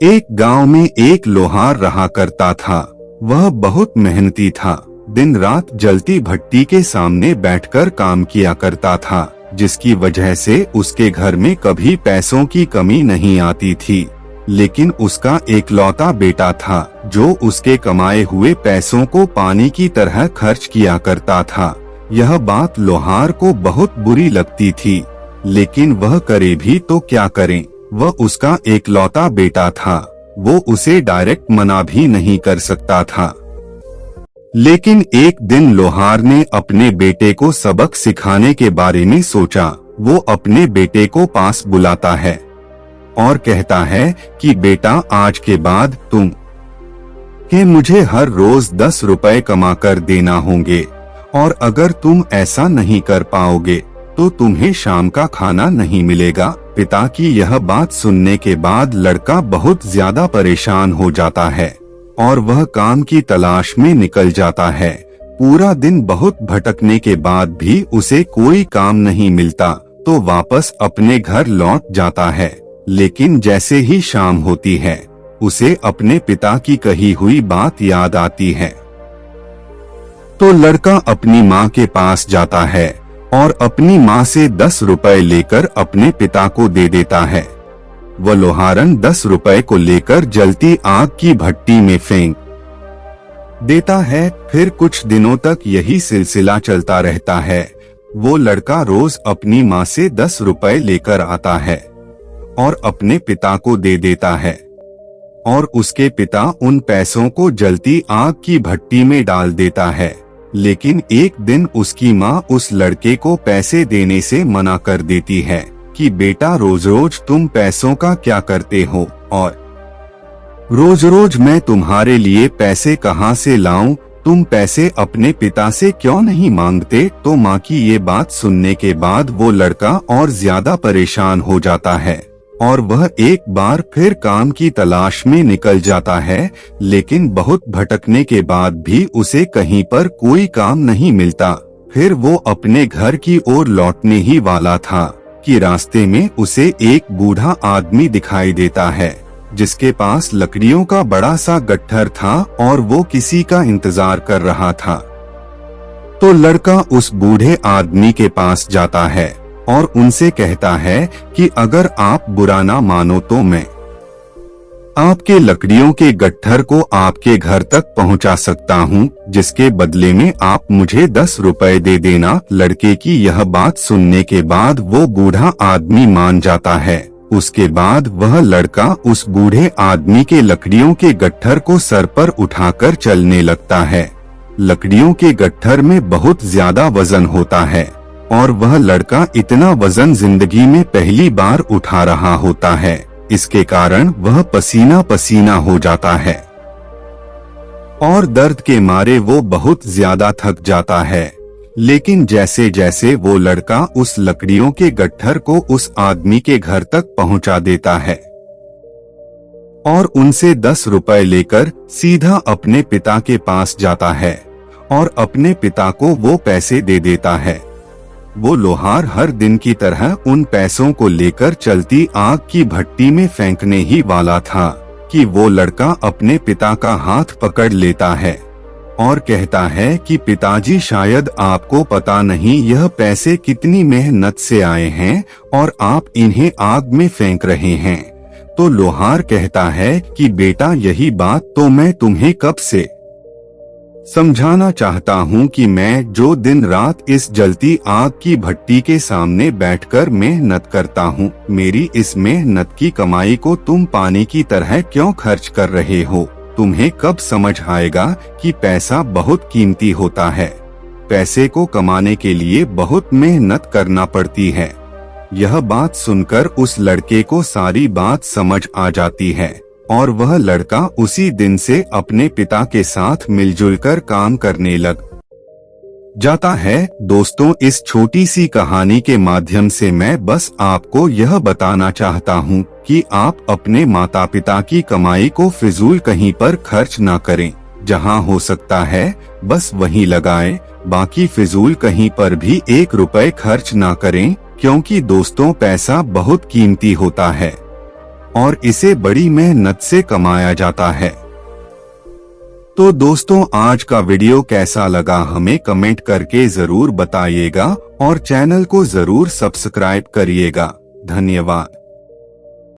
एक गांव में एक लोहार रहा करता था। वह बहुत मेहनती था। दिन रात जलती भट्टी के सामने बैठकर काम किया करता था, जिसकी वजह से उसके घर में कभी पैसों की कमी नहीं आती थी। लेकिन उसका एकलौता बेटा था जो उसके कमाए हुए पैसों को पानी की तरह खर्च किया करता था। यह बात लोहार को बहुत बुरी लगती थी, लेकिन वह करे भी तो क्या करे। वह उसका एकलौता बेटा था, वो उसे डायरेक्ट मना भी नहीं कर सकता था। लेकिन एक दिन लोहार ने अपने बेटे को सबक सिखाने के बारे में सोचा। वो अपने बेटे को पास बुलाता है और कहता है कि बेटा, आज के बाद तुम के मुझे हर रोज 10 रुपए कमा कर देना होंगे, और अगर तुम ऐसा नहीं कर पाओगे तो तुम्हें शाम का खाना नहीं मिलेगा। पिता की यह बात सुनने के बाद लड़का बहुत ज्यादा परेशान हो जाता है और वह काम की तलाश में निकल जाता है। पूरा दिन बहुत भटकने के बाद भी उसे कोई काम नहीं मिलता तो वापस अपने घर लौट जाता है। लेकिन जैसे ही शाम होती है, उसे अपने पिता की कही हुई बात याद आती है। तो लड़का अपनी माँ के पास जाता है और अपनी माँ से 10 रुपए लेकर अपने पिता को दे देता है। वह लोहारन 10 रुपए को लेकर जलती आग की भट्टी में फेंक देता है। फिर कुछ दिनों तक यही सिलसिला चलता रहता है। वो लड़का रोज अपनी माँ से 10 रुपए लेकर आता है और अपने पिता को दे देता है, और उसके पिता उन पैसों को जलती आग की भट्टी में डाल देता है। लेकिन एक दिन उसकी माँ उस लड़के को पैसे देने से मना कर देती है कि बेटा, रोज रोज तुम पैसों का क्या करते हो, और रोज रोज मैं तुम्हारे लिए पैसे कहाँ से लाऊं? तुम पैसे अपने पिता से क्यों नहीं मांगते? तो माँ की ये बात सुनने के बाद वो लड़का और ज्यादा परेशान हो जाता है और वह एक बार फिर काम की तलाश में निकल जाता है। लेकिन बहुत भटकने के बाद भी उसे कहीं पर कोई काम नहीं मिलता। फिर वो अपने घर की ओर लौटने ही वाला था कि रास्ते में उसे एक बूढ़ा आदमी दिखाई देता है, जिसके पास लकड़ियों का बड़ा सा गट्ठर था और वो किसी का इंतजार कर रहा था। तो लड़का उस बूढ़े आदमी के पास जाता है और उनसे कहता है कि अगर आप बुरा ना मानो तो मैं आपके लकड़ियों के गट्ठर को आपके घर तक पहुंचा सकता हूं, जिसके बदले में आप मुझे 10 रुपए दे देना। लड़के की यह बात सुनने के बाद वो बूढ़ा आदमी मान जाता है। उसके बाद वह लड़का उस बूढ़े आदमी के लकड़ियों के गट्ठर को सर पर उठाकर चलने लगता है। लकड़ियों के गट्ठर में बहुत ज्यादा वजन होता है और वह लड़का इतना वजन जिंदगी में पहली बार उठा रहा होता है। इसके कारण वह पसीना पसीना हो जाता है और दर्द के मारे वो बहुत ज्यादा थक जाता है। लेकिन जैसे जैसे वो लड़का उस लकड़ियों के गट्ठर को उस आदमी के घर तक पहुंचा देता है और उनसे 10 रुपए लेकर सीधा अपने पिता के पास जाता है और अपने पिता को वो पैसे दे देता है। वो लोहार हर दिन की तरह उन पैसों को लेकर चलती आग की भट्टी में फेंकने ही वाला था कि वो लड़का अपने पिता का हाथ पकड़ लेता है और कहता है कि पिताजी, शायद आपको पता नहीं यह पैसे कितनी मेहनत से आए हैं और आप इन्हें आग में फेंक रहे हैं। तो लोहार कहता है कि बेटा, यही बात तो मैं तुम्हें कब से समझाना चाहता हूँ कि मैं जो दिन रात इस जलती आग की भट्टी के सामने बैठकर मेहनत करता हूँ, मेरी इस मेहनत की कमाई को तुम पानी की तरह क्यों खर्च कर रहे हो? तुम्हें कब समझ आएगा कि पैसा बहुत कीमती होता है। पैसे को कमाने के लिए बहुत मेहनत करना पड़ती है। यह बात सुनकर उस लड़के को सारी बात समझ आ जाती है और वह लड़का उसी दिन से अपने पिता के साथ मिलजुल कर काम करने लग जाता है। दोस्तों, इस छोटी सी कहानी के माध्यम से मैं बस आपको यह बताना चाहता हूँ कि आप अपने माता पिता की कमाई को फिजूल कहीं पर खर्च ना करें। जहाँ हो सकता है बस वहीं लगाएं। बाकी फिजूल कहीं पर भी 1 रुपए खर्च ना करें, क्योंकि दोस्तों पैसा बहुत कीमती होता है। और इसे बड़ी मेहनत से कमाया जाता है। तो दोस्तों, आज का वीडियो कैसा लगा हमें कमेंट करके जरूर बताइएगा और चैनल को जरूर सब्सक्राइब करिएगा। धन्यवाद।